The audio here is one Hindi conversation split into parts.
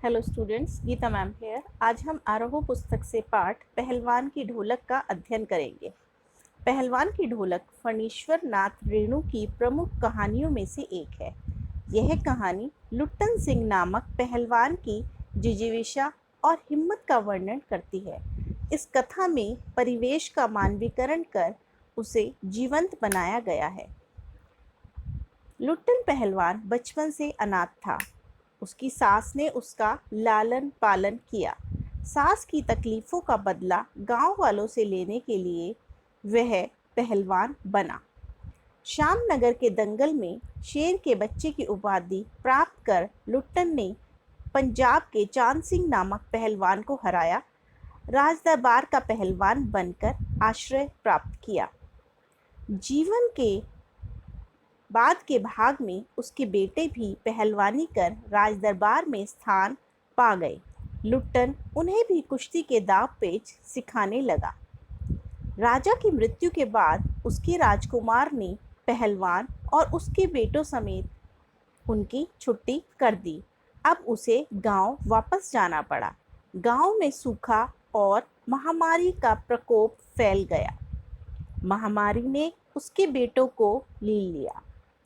Hello students, Geeta ma'am here. आज हम आरोह पुस्तक से पाठ पहलवान की ढोलक का अध्ययन करेंगे। पहलवान की ढोलक फणीश्वर नाथ रेणु की प्रमुख कहानियों में से एक है। यह कहानी लुट्टन सिंह नामक पहलवान की जिजीविषा और हिम्मत का वर्णन करती है। इस कथा में परिवेश का मानवीकरण कर उसे जीवंत बनाया गया है। लुट्टन पहलवान बचपन से अनाथ था। उसकी सास ने उसका लालन पालन किया। सास की तकलीफ़ों का बदला गांव वालों से लेने के लिए वह पहलवान बना। श्यामनगर के दंगल में शेर के बच्चे की उपाधि प्राप्त कर लुट्टन ने पंजाब के चांद सिंह नामक पहलवान को हराया। राजदरबार का पहलवान बनकर आश्रय प्राप्त किया। जीवन के बाद के भाग में उसके बेटे भी पहलवानी कर राजदरबार में स्थान पा गए। लुट्टन उन्हें भी कुश्ती के दांव पेच सिखाने लगा। राजा की मृत्यु के बाद उसके राजकुमार ने पहलवान और उसके बेटों समेत उनकी छुट्टी कर दी। अब उसे गांव वापस जाना पड़ा। गांव में सूखा और महामारी का प्रकोप फैल गया। महामारी ने उसके बेटों को ले लिया,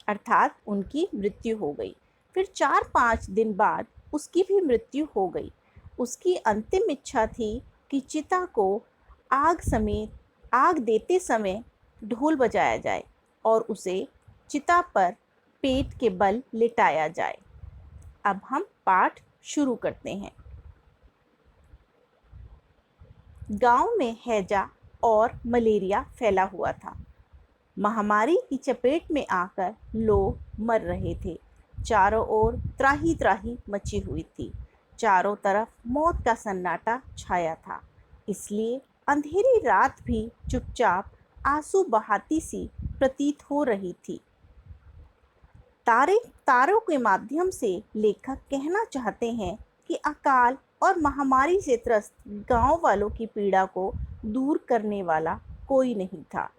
अर्थात उनकी मृत्यु हो गई। फिर 4-5 दिन बाद उसकी भी मृत्यु हो गई। उसकी अंतिम इच्छा थी कि चिता को आग देते समय ढोल बजाया जाए और उसे चिता पर पेट के बल लिटाया जाए। अब हम पाठ शुरू करते हैं। गांव में हैजा और मलेरिया फैला हुआ था। महामारी की चपेट में आकर लोग मर रहे थे। चारों ओर त्राही त्राही मची हुई थी। चारों तरफ मौत का सन्नाटा छाया था। इसलिए अंधेरी रात भी चुपचाप आंसू बहाती सी प्रतीत हो रही थी। तारों के माध्यम से लेखक कहना चाहते हैं कि अकाल और महामारी से त्रस्त गांव वालों की पीड़ा को दूर करने वाला कोई नहीं था।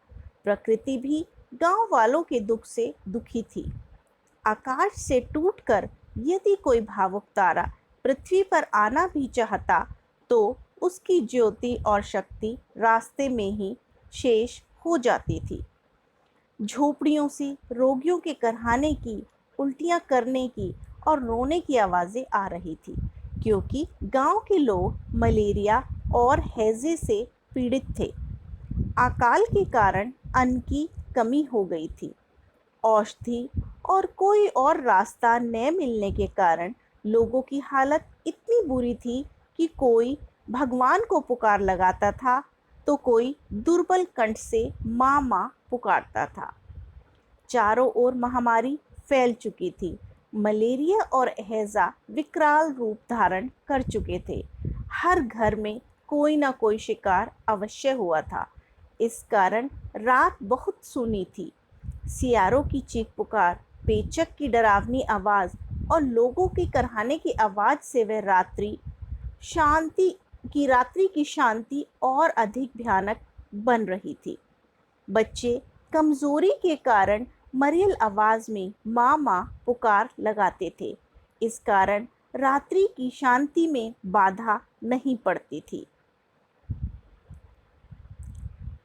प्रकृति भी गांव वालों के दुख से दुखी थी। आकाश से टूटकर यदि कोई भावुक तारा पृथ्वी पर आना भी चाहता तो उसकी ज्योति और शक्ति रास्ते में ही शेष हो जाती थी। झोपड़ियों से रोगियों के करहाने की, उल्टियां करने की और रोने की आवाज़ें आ रही थी, क्योंकि गांव के लोग मलेरिया और हैजे से पीड़ित थे। अकाल के कारण अन्न की कमी हो गई थी। औषधि और कोई और रास्ता न मिलने के कारण लोगों की हालत इतनी बुरी थी कि कोई भगवान को पुकार लगाता था तो कोई दुर्बल कंठ से माँ माँ पुकारता था। चारों ओर महामारी फैल चुकी थी। मलेरिया और हैजा विकराल रूप धारण कर चुके थे। हर घर में कोई ना कोई शिकार अवश्य हुआ था। इस कारण रात बहुत सूनी थी। सियारों की चीख पुकार, पेचक की डरावनी आवाज़ और लोगों के करहाने की आवाज़ से वह रात्रि की शांति और अधिक भयानक बन रही थी। बच्चे कमज़ोरी के कारण मरियल आवाज़ में माँ माँ पुकार लगाते थे। इस कारण रात्रि की शांति में बाधा नहीं पड़ती थी।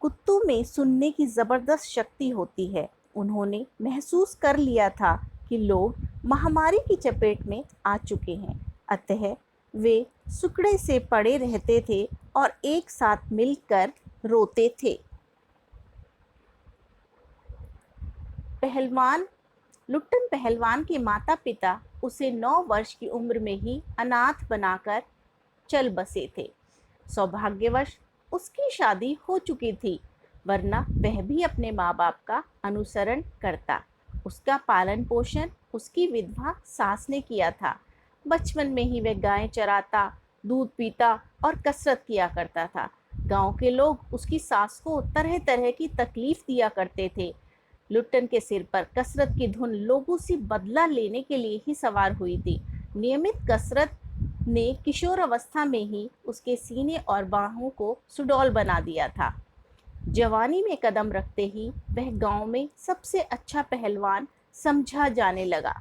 कुत्तों में सुनने की ज़बरदस्त शक्ति होती है। उन्होंने महसूस कर लिया था कि लोग महामारी की चपेट में आ चुके हैं, अतः वे सुकड़े से पड़े रहते थे और एक साथ मिलकर रोते थे। लुट्टन पहलवान के माता पिता उसे 9 वर्ष की उम्र में ही अनाथ बनाकर चल बसे थे। सौभाग्यवश उसकी शादी हो चुकी थी, वरना वह भी अपने माँ बाप का अनुसरण करता। उसका पालन पोषण उसकी विधवा सास ने किया था। बचपन में ही वह गायें चराता, दूध पीता और कसरत किया करता था। गांव के लोग उसकी सास को तरह तरह की तकलीफ दिया करते थे। लुट्टन के सिर पर कसरत की धुन लोगों से बदला लेने के लिए ही सवार हुई थी। नियमित कसरत ने किशोर अवस्था में ही उसके सीने और बाहों को सुडौल बना दिया था। जवानी में कदम रखते ही वह गांव में सबसे अच्छा पहलवान समझा जाने लगा।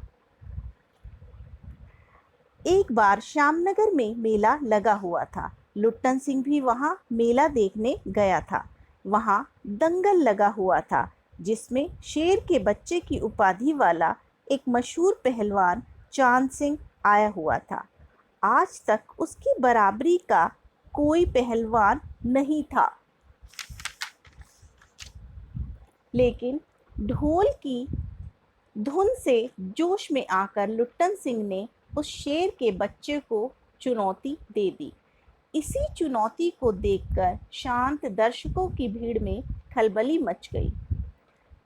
एक बार श्यामनगर में मेला लगा हुआ था। लुट्टन सिंह भी वहाँ मेला देखने गया था। वहाँ दंगल लगा हुआ था, जिसमें शेर के बच्चे की उपाधि वाला एक मशहूर पहलवान चांद सिंह आया हुआ था। आज तक उसकी बराबरी का कोई पहलवान नहीं था। लेकिन ढोल की धुन से जोश में आकर लुट्टन सिंह ने उस शेर के बच्चे को चुनौती दे दी। इसी चुनौती को देखकर शांत दर्शकों की भीड़ में खलबली मच गई।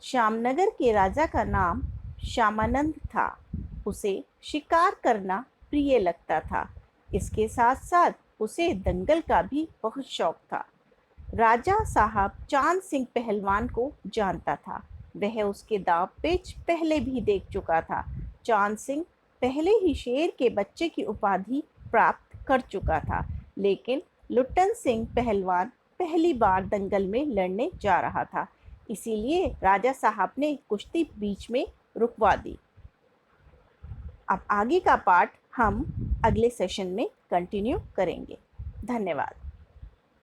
श्यामनगर के राजा का नाम श्यामानंद था। उसे शिकार करना प्रिय लगता था। इसके साथ साथ उसे दंगल का भी बहुत शौक था। राजा साहब चांद सिंह पहलवान को जानता था। वह उसके दांव पेच पहले भी देख चुका था। चांद सिंह पहले ही शेर के बच्चे की उपाधि प्राप्त कर चुका था, लेकिन लुट्टन सिंह पहलवान पहली बार दंगल में लड़ने जा रहा था। इसीलिए राजा साहब ने कुश्ती बीच में रुकवा दी। अब आगे का पार्ट हम अगले सेशन में कंटिन्यू करेंगे। धन्यवाद।